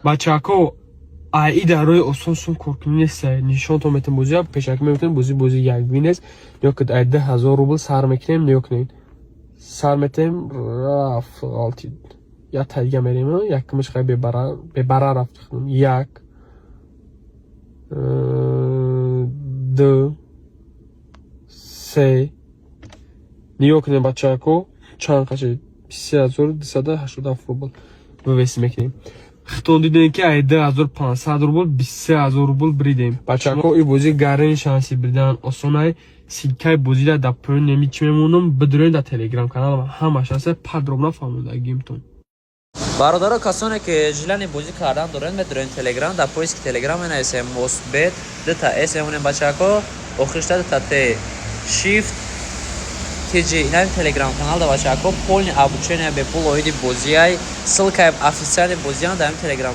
бачаҳако ай дар роҳи осон сум коркунӣ нест. Нишонтон метавон бозиро пешак меметавон бози якбин нест. Нигоҳ кунед ай 10,000 рубл сар мекунем. Нигоҳ кунед сар метем рафт алти я тайга мерем якмаш хай бебара рафт як 2 3 нигоҳ кунем бачаҳако чанд қашид 23287 рубл вывеси мекунем. хитон дидем ки ай 2500 рубл 23000 рубл бридем. бачаҳако ин бози гарани шанси бридан осонай. силкаи бозида дар поёни неми чӣ мемонам бидурен дар телеграм каналам ҳамаш аст подробно фаҳмидагимтон. бародаро касоне ки жилани бозӣ кардан дорен медурен телеграм дар поиски телеграм менависем мосбет дта с мемонем бачаҳако охиришта дта т shift tg инам телеграм канал да бачаҳако полни обучения бепул оиди бозиай ссылкаи официали бозиан дар телеграм.